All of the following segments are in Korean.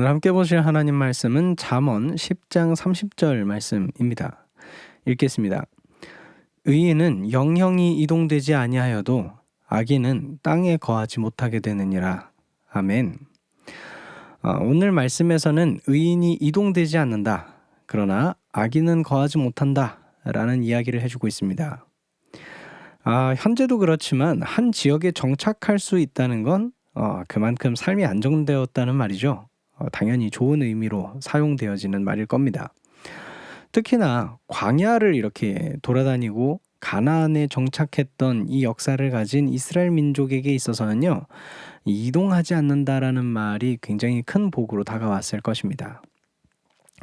오늘 함께 보실 하나님 말씀은 잠언 10장 30절 말씀입니다. 읽겠습니다. 의인은 영영이 이동되지 아니하여도 악인은 땅에 거하지 못하게 되느니라. 아멘. 오늘 말씀에서는 의인이 이동되지 않는다. 그러나 악인은 거하지 못한다. 라는 이야기를 해주고 있습니다. 현재도 그렇지만 한 지역에 정착할 수 있다는 건 그만큼 삶이 안정되었다는 말이죠. 당연히 좋은 의미로 사용되어지는 말일 겁니다. 특히나 광야를 이렇게 돌아다니고 가나안에 정착했던 이 역사를 가진 이스라엘 민족에게 있어서는요, 이동하지 않는다라는 말이 굉장히 큰 복으로 다가왔을 것입니다.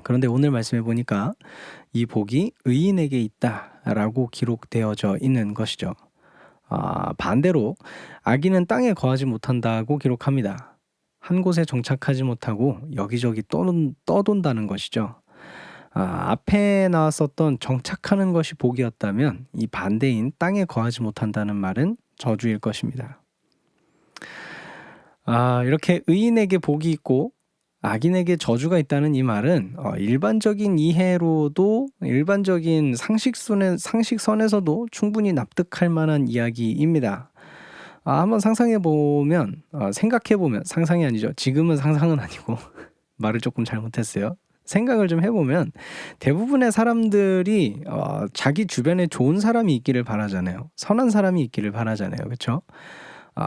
그런데 오늘 말씀해 보니까 이 복이 의인에게 있다라고 기록되어져 있는 것이죠. 반대로 악인은 땅에 거하지 못한다고 기록합니다. 한 곳에 정착하지 못하고 여기저기 떠돈다는 것이죠. 앞에 나왔었던 정착하는 것이 복이었다면 이 반대인 땅에 거하지 못한다는 말은 저주일 것입니다. 이렇게 의인에게 복이 있고 악인에게 저주가 있다는 이 말은 일반적인 이해로도 일반적인 상식선에서도 충분히 납득할 만한 이야기입니다. 한번 상상해보면 생각해보면 상상이 아니죠. 지금은 상상은 아니고 말을 조금 잘못했어요. 생각을 좀 해보면 대부분의 사람들이 자기 주변에 좋은 사람이 있기를 바라잖아요. 선한 사람이 있기를 바라잖아요. 그렇죠?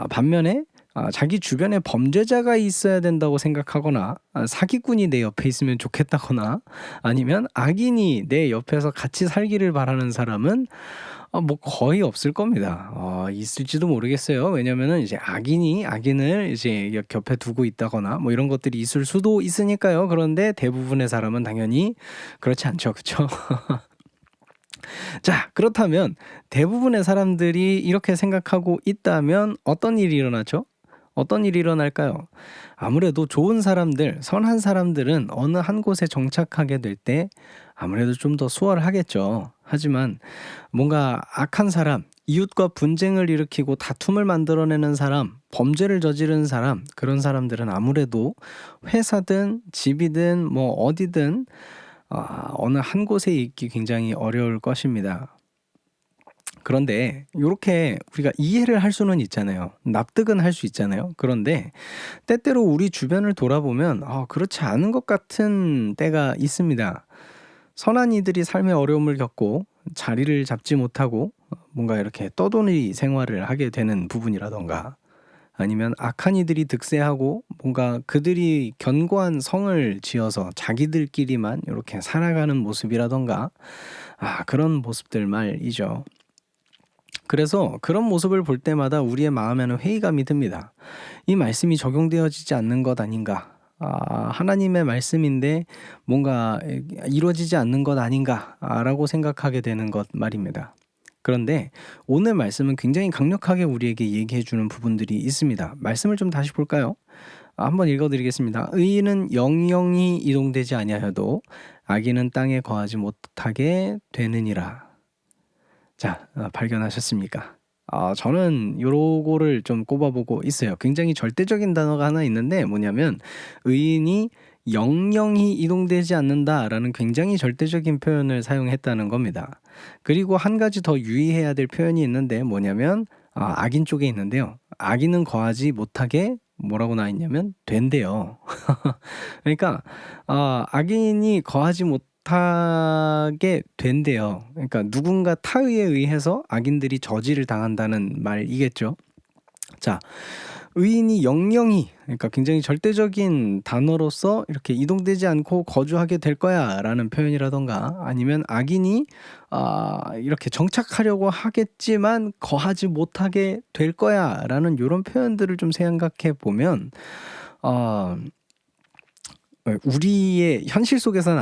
반면에 자기 주변에 범죄자가 있어야 된다고 생각하거나 사기꾼이 내 옆에 있으면 좋겠다거나 아니면 악인이 내 옆에서 같이 살기를 바라는 사람은 뭐 거의 없을 겁니다. 있을지도 모르겠어요. 왜냐면은 이제 악인을 이제 옆에 두고 있다거나 뭐 이런 것들이 있을 수도 있으니까요. 그런데 대부분의 사람은 당연히 그렇지 않죠. 그렇죠? 자, 그렇다면 대부분의 사람들이 이렇게 생각하고 있다면 어떤 일이 일어나죠? 어떤 일이 일어날까요? 아무래도 좋은 사람들, 선한 사람들은 어느 한 곳에 정착하게 될 때 아무래도 좀 더 수월하겠죠. 하지만 뭔가 악한 사람, 이웃과 분쟁을 일으키고 다툼을 만들어내는 사람, 범죄를 저지르는 사람, 그런 사람들은 아무래도 회사든 집이든 뭐 어디든 어느 한 곳에 있기 굉장히 어려울 것입니다. 그런데 이렇게 우리가 이해를 할 수는 있잖아요. 납득은 할 수 있잖아요. 그런데 때때로 우리 주변을 돌아보면 그렇지 않은 것 같은 때가 있습니다. 선한 이들이 삶의 어려움을 겪고 자리를 잡지 못하고 뭔가 이렇게 떠돌이 생활을 하게 되는 부분이라던가 아니면 악한 이들이 득세하고 뭔가 그들이 견고한 성을 지어서 자기들끼리만 이렇게 살아가는 모습이라던가 그런 모습들 말이죠. 그래서 그런 모습을 볼 때마다 우리의 마음에는 회의감이 듭니다. 이 말씀이 적용되어지지 않는 것 아닌가? 하나님의 말씀인데 뭔가 이루어지지 않는 것 아닌가라고 생각하게 되는 것 말입니다. 그런데 오늘 말씀은 굉장히 강력하게 우리에게 얘기해 주는 부분들이 있습니다. 말씀을 좀 다시 볼까요? 한번 읽어드리겠습니다. 의인은 영영이 이동되지 아니하여도 악인은 땅에 거하지 못하게 되느니라. 자, 발견하셨습니까? 저는 요거를 좀 꼽아보고 있어요. 굉장히 절대적인 단어가 하나 있는데 뭐냐면 의인이 영영이 이동되지 않는다라는 굉장히 절대적인 표현을 사용했다는 겁니다. 그리고 한 가지 더 유의해야 될 표현이 있는데 뭐냐면 악인 쪽에 있는데요. 악인은 거하지 못하게 뭐라고 나와 있냐면 된대요. 그러니까 악인이 거하지 못하게 된대요. 그러니까 누군가 타의에 의해서 악인들이 저지를 당한다는 말이겠죠. 자, 의인이 영영이 그러니까 굉장히 절대적인 단어로서 이렇게 이동되지 않고 거주하게 될 거야 라는 표현이라던가 아니면 악인이 이렇게 정착하려고 하겠지만 거하지 못하게 될 거야 라는 이런 표현들을 좀 생각해 보면 우리의 현실 속에서는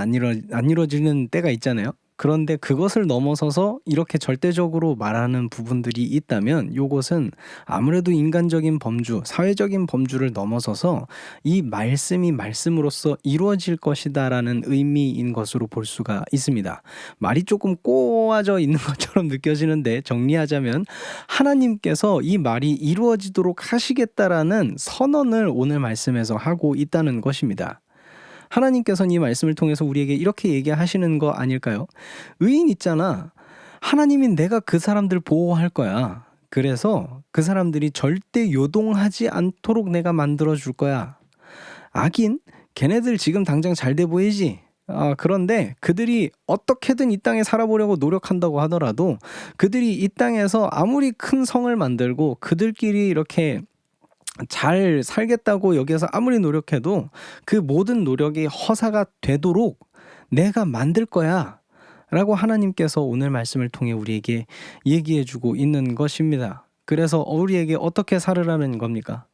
안 이루어지는 때가 있잖아요. 그런데 그것을 넘어서서 이렇게 절대적으로 말하는 부분들이 있다면 요것은 아무래도 인간적인 범주, 사회적인 범주를 넘어서서 이 말씀이 말씀으로서 이루어질 것이다라는 의미인 것으로 볼 수가 있습니다. 말이 조금 꼬아져 있는 것처럼 느껴지는데 정리하자면 하나님께서 이 말이 이루어지도록 하시겠다라는 선언을 오늘 말씀에서 하고 있다는 것입니다. 하나님께서는 이 말씀을 통해서 우리에게 이렇게 얘기하시는 거 아닐까요? 의인 있잖아. 하나님이 내가 그 사람들 보호할 거야. 그래서 그 사람들이 절대 요동하지 않도록 내가 만들어 줄 거야. 악인? 걔네들 지금 당장 잘 돼 보이지? 그런데 그들이 어떻게든 이 땅에 살아보려고 노력한다고 하더라도 그들이 이 땅에서 아무리 큰 성을 만들고 그들끼리 이렇게 잘 살겠다고 여기에서 아무리 노력해도 그 모든 노력이 허사가 되도록 내가 만들 거야 라고 하나님께서 오늘 말씀을 통해 우리에게 얘기해 주고 있는 것입니다. 그래서 우리에게 어떻게 살으라는 겁니까?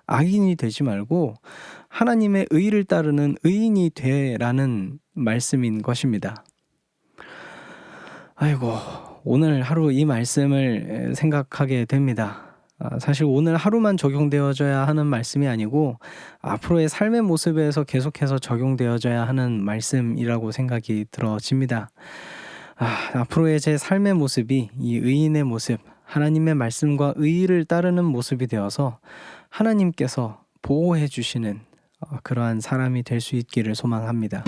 악인이 되지 말고 하나님의 의를 따르는 의인이 되라는 말씀인 것입니다. 아이고, 오늘 하루 이 말씀을 생각하게 됩니다. 사실 오늘 하루만 적용되어져야 하는 말씀이 아니고 앞으로의 삶의 모습에서 계속해서 적용되어져야 하는 말씀이라고 생각이 들어집니다. 앞으로의 제 삶의 모습이 이 의인의 모습, 하나님의 말씀과 의의를 따르는 모습이 되어서 하나님께서 보호해 주시는 그러한 사람이 될 수 있기를 소망합니다.